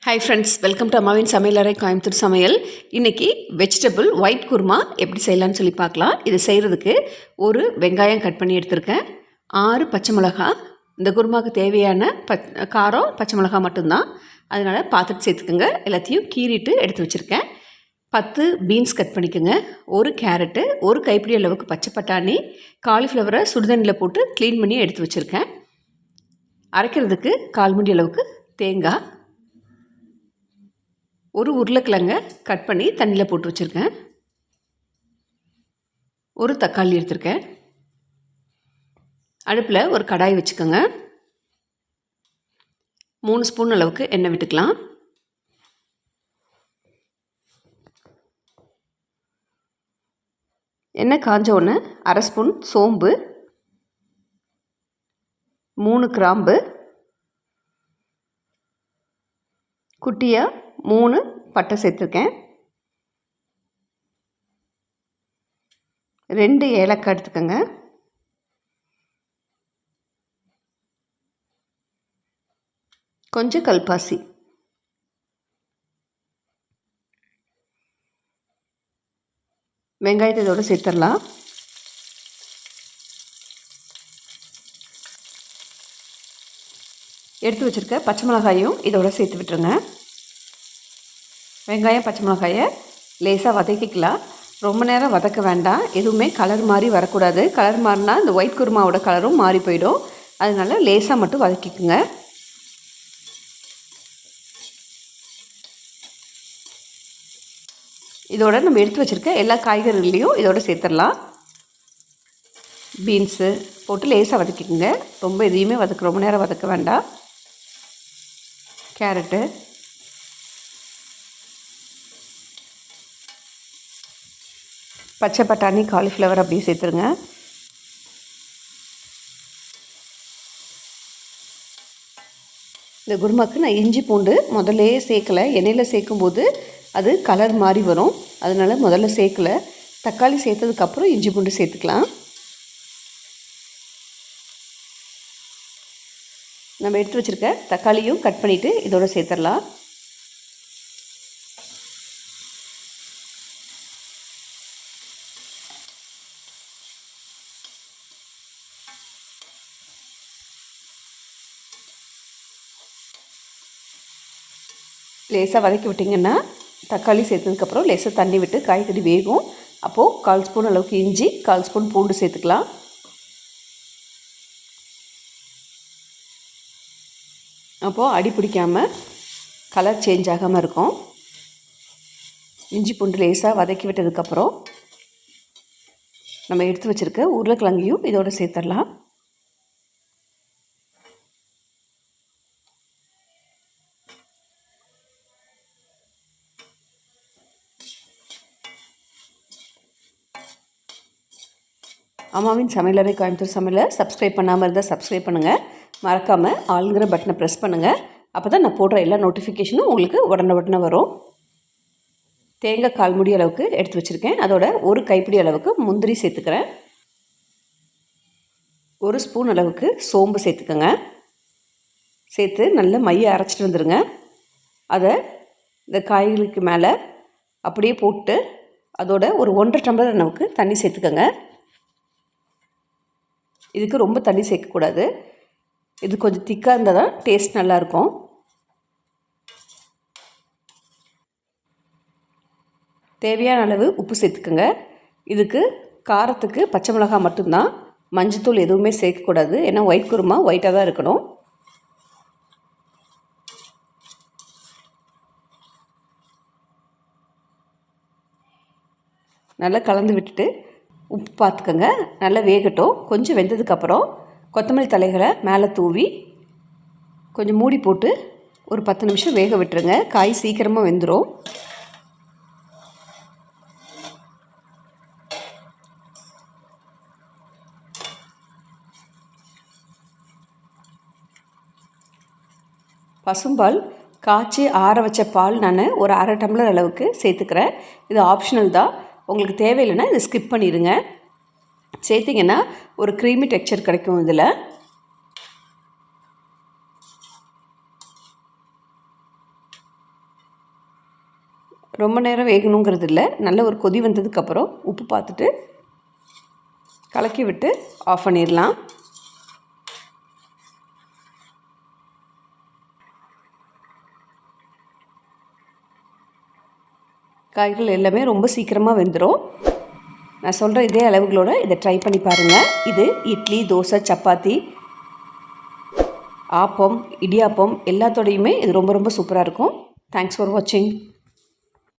Hi friends, welcome to அம்மாவின் சமையலறை கோயம்புத்தூர் சமையல். இன்றைக்கி வெஜிடபிள் ஒயிட் குருமா எப்படி செய்யலான்னு சொல்லி பார்க்கலாம். இது செய்கிறதுக்கு ஒரு வெங்காயம் கட் பண்ணி எடுத்திருக்கேன், 6 பச்சை மிளகா. இந்த குருமாவுக்கு தேவையான காரம் பச்சை மிளகா மட்டும்தான், அதனால் பார்த்துட்டு சேர்த்துக்குங்க. எல்லாத்தையும் கீறிட்டு எடுத்து வச்சுருக்கேன். 10 பீன்ஸ் கட் பண்ணிக்கோங்க, ஒரு கேரட்டு, ஒரு கைப்பிடி அளவுக்கு பச்சை பட்டாணி, காலிஃப்ளவரை சுடுதண்ணியில் போட்டு க்ளீன் பண்ணி எடுத்து வச்சுருக்கேன். அரைக்கிறதுக்கு 1/4 மூடி அளவுக்கு தேங்காய், ஒரு உருளைக்கிழங்க கட் பண்ணி தண்ணியில் போட்டு வச்சுருக்கேன், ஒரு தக்காளி எடுத்திருக்கேன். அடுப்பில் ஒரு கடாய் வச்சுக்கோங்க. 3 ஸ்பூன் அளவுக்கு எண்ணெய் விட்டுக்கலாம். எண்ணெய் காஞ்ச உடனே 1/2 ஸ்பூன் சோம்பு, 3 கிராம்பு, குட்டியாக 3 பட்டை சேர்த்துருக்கேன், 2 ஏலக்காய் எடுத்துக்கோங்க, கொஞ்சம் கல்பாசி, வெங்காயத்தை இதோடு சேர்த்துடலாம். எடுத்து வச்சுருக்க பச்சை மிளகாயும் இதோட சேர்த்து விட்டுருங்க. வெங்காயம் பச்சை மிளகாயை லேசாக வதக்கிக்கலாம். ரொம்ப நேரம் வதக்க வேண்டாம், எதுவுமே கலர் மாதிரி வரக்கூடாது. கலர் மாறினா இந்த ஒயிட் குருமாவோட கலரும் மாறி போயிடும். அதனால லேசாக மட்டும் வதக்கிக்குங்க. இதோட நம்ம எடுத்து வச்சுருக்க எல்லா காய்கறிகளையும் இதோட சேர்த்துடலாம். பீன்ஸு போட்டு லேசாக வதக்கிக்குங்க, ரொம்ப எதையுமே ரொம்ப நேரம் வதக்க வேண்டாம். கேரட்டு, பச்சை பட்டாணி, காலிஃப்ளவர் அப்படியே சேர்த்துருங்க. இந்த குருமாக்கு நான் இஞ்சி பூண்டு முதல்ல சேர்க்கலை, எண்ணெயில் சேர்க்கும்போது அது கலர் மாதிரி வரும், அதனால் முதல்ல சேர்க்கலை. தக்காளி சேர்த்ததுக்கப்புறம் இஞ்சி பூண்டு சேர்த்துக்கலாம். நம்ம எடுத்து வச்சுருக்க தக்காளியும் கட் பண்ணிவிட்டு இதோட சேர்த்துடலாம். லேசாக வதக்கி விட்டிங்கன்னா தக்காளி சேர்த்ததுக்கப்புறம் லேசாக தண்ணி விட்டு காய்கறி வேகும். அப்போது 1/4 ஸ்பூன் அளவுக்கு இஞ்சி, 1/4 ஸ்பூன் பூண்டு சேர்த்துக்கலாம். அப்போது அடி பிடிக்காமல் கலர் சேஞ்ச் ஆகாமல் இருக்கும். இஞ்சி பூண்டு லேசாக வதக்கி விட்டதுக்கப்புறம் நம்ம எடுத்து வச்சுருக்க உருளைக்கிழங்கையும் இதோடு சேர்த்துடலாம். அம்மாவின் சமையலறை கோயம்புத்தூர் சமையலை சப்ஸ்கிரைப் பண்ணாமல் இருந்தால் சப்ஸ்கிரைப் பண்ணுங்கள். மறக்காமல் ஆளுங்கிற பட்டனை ப்ரெஸ் பண்ணுங்கள். அப்போ தான் நான் போடுற எல்லா நோட்டிஃபிகேஷனும் உங்களுக்கு உடனே வரும். தேங்காய் 1/4 மூடி அளவுக்கு எடுத்து வச்சுருக்கேன். அதோட ஒரு கைப்பிடி அளவுக்கு முந்திரி சேர்த்துக்கிறேன். 1 ஸ்பூன் அளவுக்கு சோம்பு சேர்த்துக்கோங்க. சேர்த்து நல்லா மையை அரைச்சிட்டு வந்துடுங்க. அதை இந்த காய்களுக்கு மேலே அப்படியே போட்டு அதோட ஒரு 1.5 டம்ளர் அளவுக்கு தண்ணி சேர்த்துக்கோங்க. இதுக்கு ரொம்ப தண்ணி சேர்க்கக்கூடாது, இது கொஞ்சம் திக்காக இருந்தால் தான் டேஸ்ட் நல்லாயிருக்கும். தேவையான அளவு உப்பு சேர்த்துக்குங்க. இதுக்கு காரத்துக்கு பச்சை மிளகாய் மட்டும்தான், மஞ்சத்தூள் எதுவுமே சேர்க்கக்கூடாது. ஏன்னா ஒயிட் குருமா ஒயிட்டாக தான் இருக்கணும். நல்லா கலந்து விட்டுட்டு உப்பு பார்த்துக்கோங்க, நல்லா வேகட்டும். கொஞ்சம் வெந்ததுக்கப்புறம் கொத்தமல்லி தலைகளை மேலே தூவி கொஞ்சம் மூடி போட்டு ஒரு 10 நிமிஷம் வேக விட்டுருங்க. காய் சீக்கிரமாக வெந்துடும். பசும்பால் காய்ச்சி ஆற வச்ச பால் நான் ஒரு 1/2 டம்ளர் அளவுக்கு சேர்த்துக்கிறேன். இது ஆப்ஷனல் தான், உங்களுக்கு தேவையில்லைன்னா இதை ஸ்கிப் பண்ணிடுங்க. சேர்த்திங்கன்னா ஒரு க்ரீமி டெக்ஸ்சர் கிடைக்கும். இதில் ரொம்ப நேரம் வேகணுங்கிறது இல்லை. நல்ல ஒரு கொதி வந்ததுக்கப்புறம் உப்பு பார்த்துட்டு கலக்கி விட்டு ஆஃப் பண்ணிடலாம். காய்கள் எல்லாமே ரொம்ப சீக்கிரமாக வெந்துடும். நான் சொல்கிற இதே அளவுகளோடு இதை ட்ரை பண்ணி பாருங்கள். இது இட்லி, தோசை, சப்பாத்தி, ஆப்பம், இடியாப்பம் எல்லாத்தோடையுமே இது ரொம்ப ரொம்ப சூப்பராக இருக்கும். தேங்க்ஸ் ஃபார் வாட்சிங்.